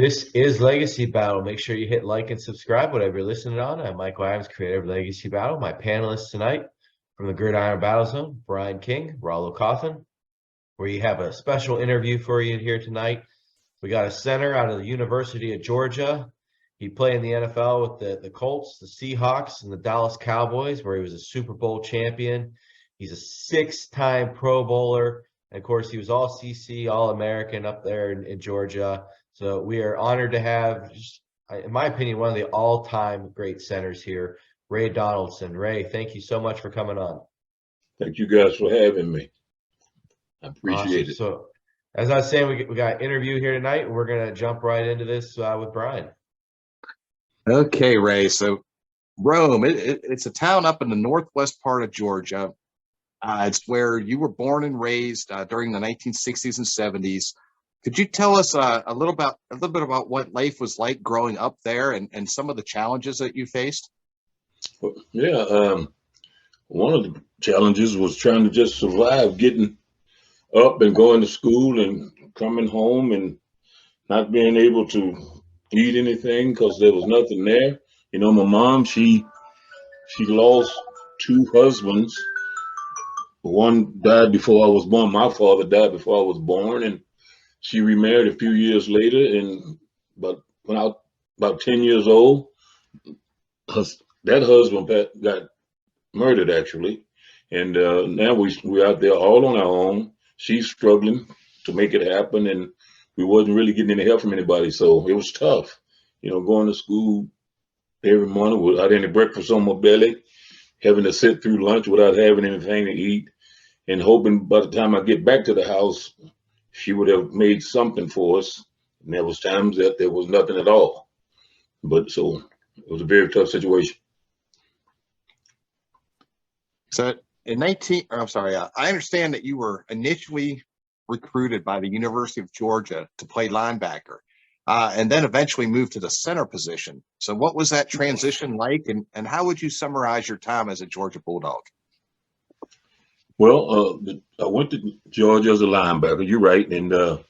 This is Legacy Battle. Make sure you hit like and subscribe, whatever you're listening on. I'm Michael Adams, creator of Legacy Battle. My panelists tonight from the Gridiron Battle Zone, Brian King, Rollo Coffin. We have a special interview for you here tonight. We got a center out of the University of Georgia. He played in the NFL with the Colts, the Seahawks, and the Dallas Cowboys, where he was a Super Bowl champion. He's a six-time Pro Bowler. And, of course, he was All-CC, All-American up there in Georgia. So we are honored to have, in my opinion, one of the all-time great centers here, Ray Donaldson. Ray, thank you so much for coming on. Thank you guys for having me. I appreciate Awesome. it. So, as I was saying, we got an interview here tonight, and we're going to jump right into this with Brian. Okay, Ray. So Rome, it's a town up in the northwest part of Georgia. It's where you were born and raised during the 1960s and 70s. Could you tell us a little bit about what life was like growing up there and some of the challenges that you faced? Yeah, one of the challenges was trying to just survive, getting up and going to school and coming home and not being able to eat anything because there was nothing there. You know, my mom, she lost two husbands. One died before I was born. My father died before I was born, and she remarried a few years later. And when I was about 10 years old, that husband got murdered actually, and now we're out there all on our own. She's struggling to make it happen, and we wasn't really getting any help from anybody, so it was tough. You know, going to school every morning without any breakfast on my belly, having to sit through lunch without having anything to eat, and hoping by the time I get back to the house, she would have made something for us. And there was times that there was nothing at all. But so it was a very tough situation. So I understand that you were initially recruited by the University of Georgia to play linebacker, and then eventually moved to the center position. So what was that transition like, and how would you summarize your time as a Georgia Bulldog? Well, I went to Georgia as a linebacker. You're right. And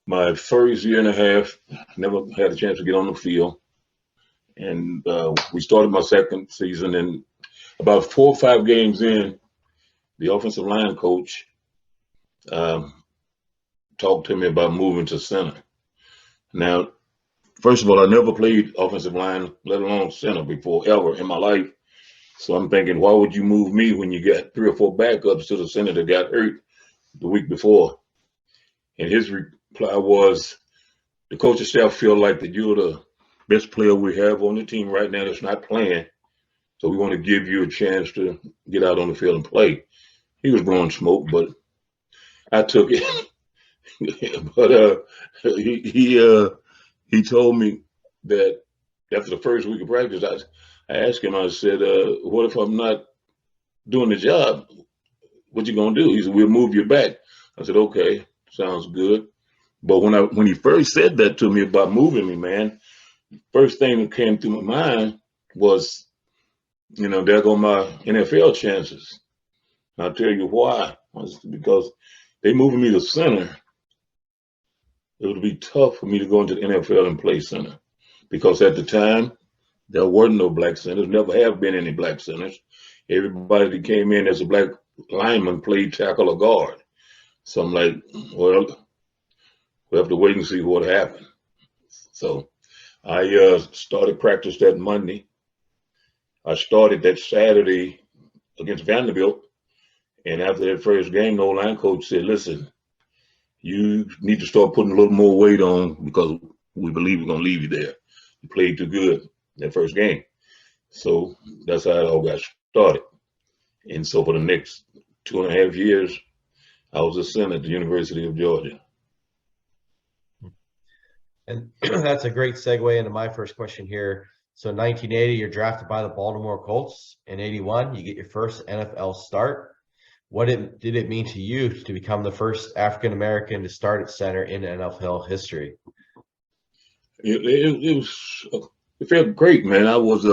my first year and a half, never had a chance to get on the field. And we started my second season, and about 4 or 5 games in, the offensive line coach talked to me about moving to center. Now, first of all, I never played offensive line, let alone center before, ever in my life. So I'm thinking, why would you move me when you got 3 or 4 backups to the center that got hurt the week before? And his reply was, the coaching staff feel like that you're the best player we have on the team right now that's not playing. So we want to give you a chance to get out on the field and play. He was blowing smoke, but I took it. But he told me that after the first week of practice, I asked him, I said, what if I'm not doing the job? What you gonna do? He said, we'll move you back. I said, okay, sounds good. But when he first said that to me about moving me, man, first thing that came through my mind was, you know, there go my NFL chances. And I'll tell you why. It's because they moving me to center. It would be tough for me to go into the NFL and play center, because at the time, there were no black centers, never have been any black centers. Everybody that came in as a black lineman played tackle or guard. So I'm like, well, we'll have to wait and see what happened. So I started practice that Monday. I started that Saturday against Vanderbilt. And after that first game, the O-line coach said, listen, you need to start putting a little more weight on because we believe we're going to leave you there. You played too good that first game. So that's how it all got started. And so for the next 2.5 years, I was a center at the University of Georgia. And that's a great segue into my first question here. So in 1980, you're drafted by the Baltimore Colts. In 81, you get your first NFL start. What did it mean to you to become the first African-American to start at center in NFL history? It felt great, man. I was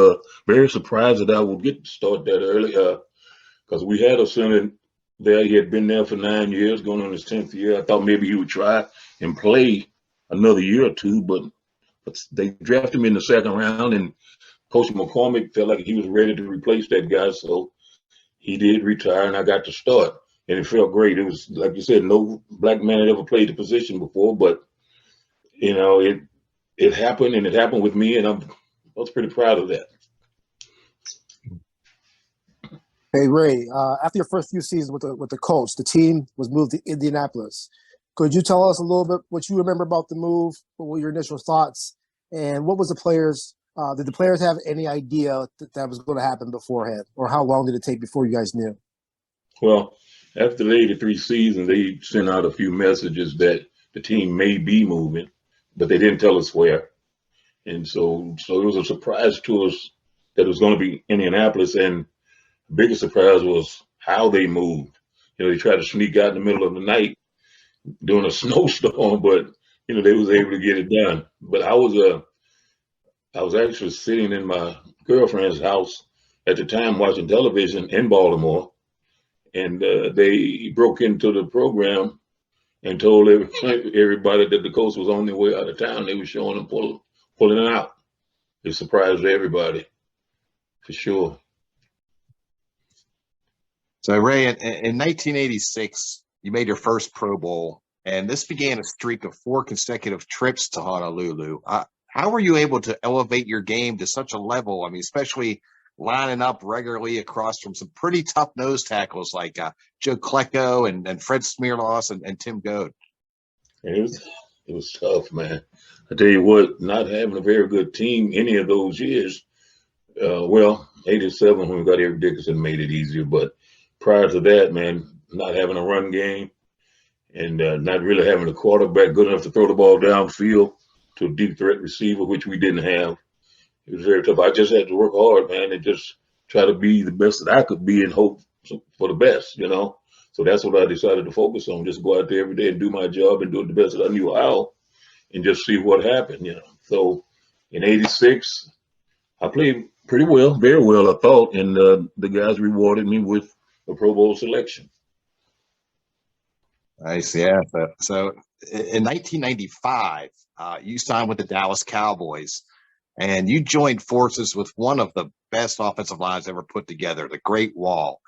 very surprised that I would get to start that early because we had a center there. He had been there for 9 years, going on his 10th year. I thought maybe he would try and play another year or two, but they drafted me in the second round, and Coach McCormick felt like he was ready to replace that guy, so he did retire, and I got to start, and it felt great. It was, like you said, no black man had ever played the position before, but it happened, and it happened with me, and I was pretty proud of that. Hey Ray, after your first few seasons with the Colts, the team was moved to Indianapolis. Could you tell us a little bit what you remember about the move? What were your initial thoughts, and what was the players? Did the players have any idea that was going to happen beforehand, or how long did it take before you guys knew? Well, after the 83 season, they sent out a few messages that the team may be moving, but they didn't tell us where. And so it was a surprise to us that it was going to be Indianapolis, and the biggest surprise was how they moved. They tried to sneak out in the middle of the night during a snowstorm, but they was able to get it done. But I was actually sitting in my girlfriend's house at the time watching television in Baltimore, and they broke into the program and told everybody that the Colts was on their way out of town. They were showing them pulling it out. It surprised everybody, for sure. So, Ray, in 1986, you made your first Pro Bowl, and this began a streak of 4 consecutive trips to Honolulu. How were you able to elevate your game to such a level? I mean, especially lining up regularly across from some pretty tough nose tackles like Joe Klecko and Fred Smearloss and Tim Goad. It was tough, man. I tell you what, not having a very good team any of those years, 87 when we got Eric Dickerson made it easier, but prior to that, man, not having a run game and not really having a quarterback good enough to throw the ball downfield to a deep threat receiver, which we didn't have. It was very tough. I just had to work hard, man, and just try to be the best that I could be and hope for the best, So that's what I decided to focus on, just go out there every day and do my job and do it the best that I knew how and just see what happened, So in 86, I played pretty well, very well, I thought, and the guys rewarded me with a Pro Bowl selection. Nice, yeah. So in 1995, you signed with the Dallas Cowboys, and you joined forces with one of the best offensive lines ever put together, the Great Wall.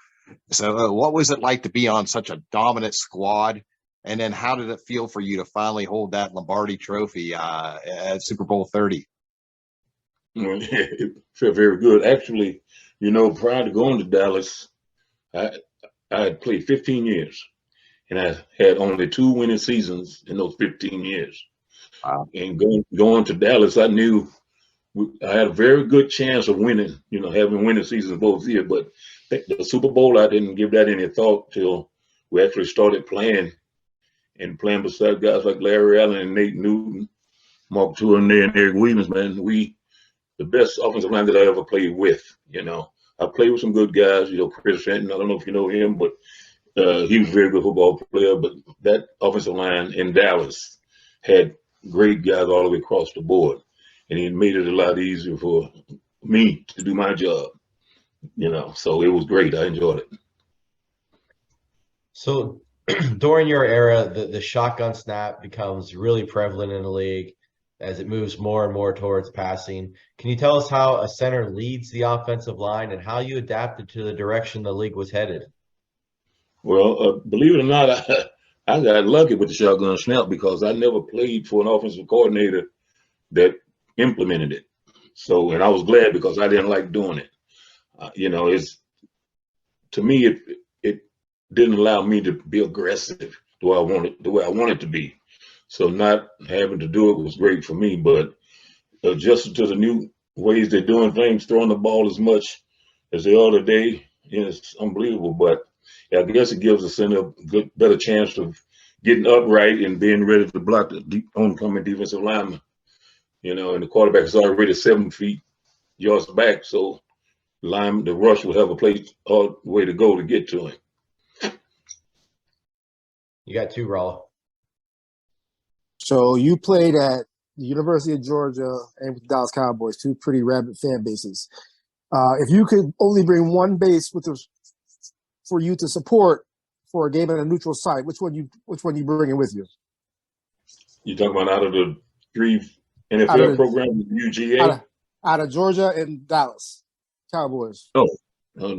So what was it like to be on such a dominant squad? And then how did it feel for you to finally hold that Lombardi trophy at Super Bowl 30? It felt very good. Actually, prior to going to Dallas, I had played 15 years, and I had only 2 winning seasons in those 15 years. Wow. And going to Dallas, I knew I had a very good chance of winning, having winning seasons both years. But the Super Bowl, I didn't give that any thought till we actually started playing beside guys like Larry Allen and Nate Newton, Mark Tourneur, and Eric Williams, man. The best offensive line that I ever played with, I played with some good guys, Chris Fenton, I don't know if you know him, but he was a very good football player. But that offensive line in Dallas had great guys all the way across the board. And it made it a lot easier for me to do my job, So it was great. I enjoyed it. So during your era, the shotgun snap becomes really prevalent in the league as it moves more and more towards passing. Can you tell us how a center leads the offensive line and how you adapted to the direction the league was headed? Well, believe it or not, I got lucky with the shotgun snap because I never played for an offensive coordinator that implemented it. So, and I was glad because I didn't like doing it. To me, it didn't allow me to be aggressive the way I wanted to be. So not having to do it was great for me, but adjusting to the new ways they're doing things, throwing the ball as much as they are today, it's unbelievable. But I guess it gives us a better chance of getting upright and being ready to block the oncoming defensive lineman. And the quarterback is already 7 feet yards back, so the rush will have a place all the way to go to get to him. You got 2, Rollo. So you played at the University of Georgia and with the Dallas Cowboys, 2 pretty rabid fan bases. If you could only bring one base for you to support for a game at a neutral site, which one you bringing with you? You talking about out of the 3 Out NFL of programs, out UGA? of, out of Georgia and Dallas Cowboys. Oh,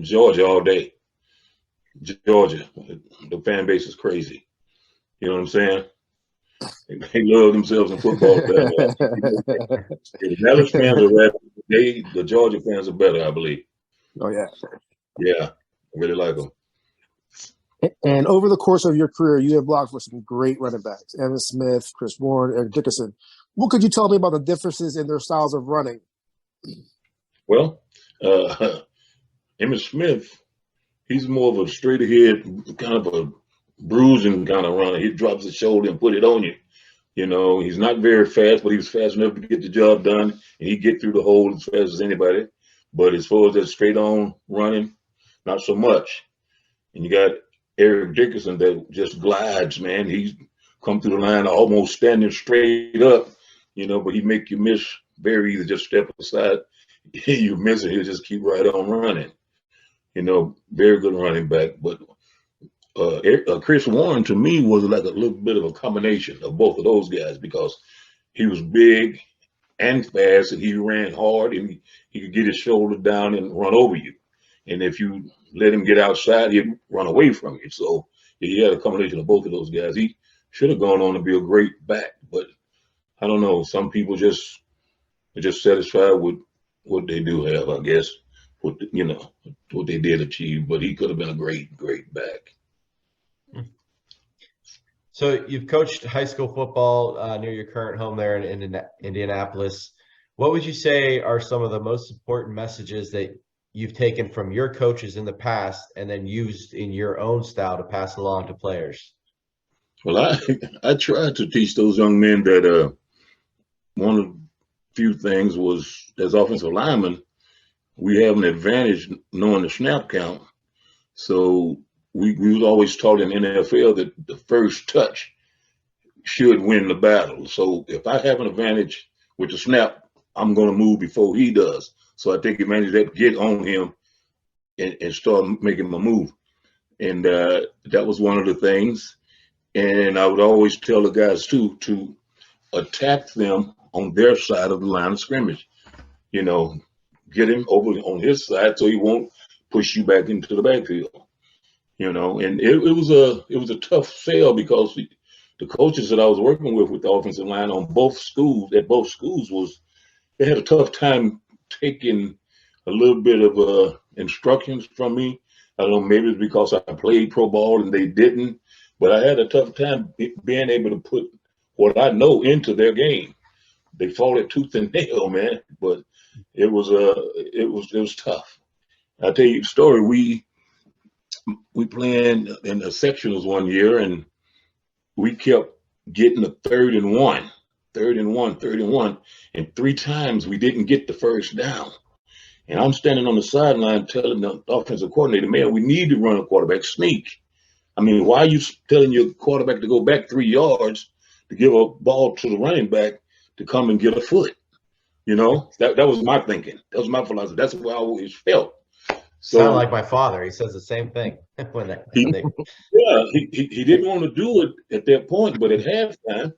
Georgia all day. Georgia, the fan base is crazy. You know what I'm saying? They love themselves in football better. The Dallas fans are better. The Georgia fans are better, I believe. Oh yeah. Yeah, I really like them. And over the course of your career, you have blocked for some great running backs: Evan Smith, Chris Warren, Eric Dickerson. What could you tell me about the differences in their styles of running? Well, Emmitt Smith, he's more of a straight ahead, kind of a bruising kind of runner. He drops his shoulder and put it on you. You know, he's not very fast, but he was fast enough to get the job done, and he'd get through the hole as fast as anybody. But as far as that straight on running, not so much. And you got Eric Dickerson that just glides, man. He's come through the line almost standing straight up, you know, but he make you miss very easy. Just step aside, you miss it. He'll just keep right on running. You know, very good running back. But Chris Warren to me was like a little bit of a combination of both of those guys because he was big and fast, and he ran hard, and he could get his shoulder down and run over you. And if you let him get outside, he'd run away from you. So he had a combination of both of those guys. He should have gone on to be a great back, but I don't know. Some people are just satisfied with what they do have, I guess. What what they did achieve, but he could have been a great back. So you've coached high school football near your current home there in Indianapolis. What would you say are some of the most important messages that you've taken from your coaches in the past and then used in your own style to pass along to players? Well, I tried to teach those young men that one of the few things was as offensive linemen, we have an advantage knowing the snap count. So we was always taught in NFL that the first touch should win the battle. So if I have an advantage with the snap, I'm going to move before he does. So I take advantage of that, get on him, and start making my move. And that was one of the things. And I would always tell the guys too to attack them on their side of the line of scrimmage. You know, get him over on his side so he won't push you back into the backfield. You know, and it was a tough sell because the coaches that I was working with the offensive line on both schools was they had a tough time taking a little bit of instructions from me. I don't know, maybe it's because I played pro ball and they didn't, but I had a tough time being able to put what I know into their game. They fought it tooth and nail, man, but it was tough. I'll tell you a story. We playing in the sectionals one year, and we kept getting a third and one, and 3 times we didn't get the first down. And I'm standing on the sideline telling the offensive coordinator, man, we need to run a quarterback sneak. I mean, why are you telling your quarterback to go back 3 yards to give a ball to the running back to come and get a foot? You know, that was my thinking. That was my philosophy. That's what I always felt. So Sound like my father. He says the same thing he didn't want to do it at that point, but at halftime,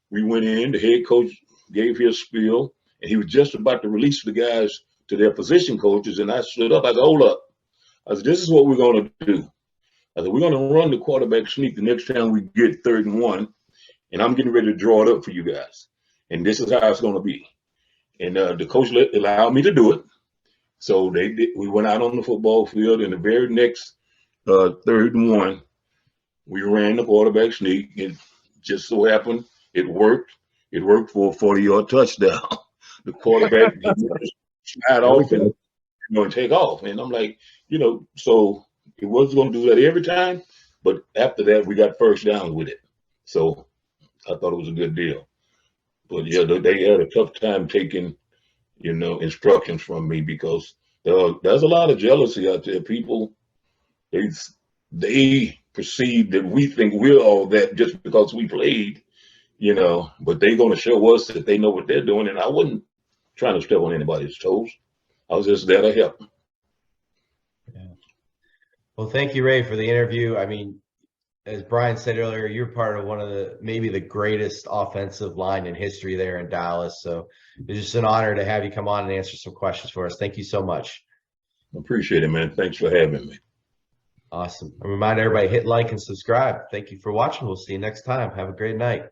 we went in, the head coach gave his spiel, and he was just about to release the guys to their position coaches, and I stood up. I said, hold up. I said, this is what we're going to do. I said, we're going to run the quarterback sneak the next time we get 3rd and 1, and I'm getting ready to draw it up for you guys. And this is how it's going to be. And the coach allowed me to do it. So we went out on the football field, and the very next 3rd and 1, we ran the quarterback sneak. It just so happened it worked. It worked for a 40-yard touchdown. The quarterback slide off and take off. And I'm like, so it wasn't going to do that every time, but after that, we got first down with it. So I thought it was a good deal. But yeah, they had a tough time taking instructions from me because there's a lot of jealousy out there. People, they perceive that we think we're all that just because we played, but they're going to show us that they know what they're doing. And I wasn't trying to step on anybody's toes. I was just there to help. Yeah. Well, thank you, Ray, for the interview. I mean, as Brian said earlier, you're part of one of maybe the greatest offensive line in history there in Dallas. So it's just an honor to have you come on and answer some questions for us. Thank you so much. Appreciate it, man. Thanks for having me. Awesome. I remind everybody, hit like and subscribe. Thank you for watching. We'll see you next time. Have a great night.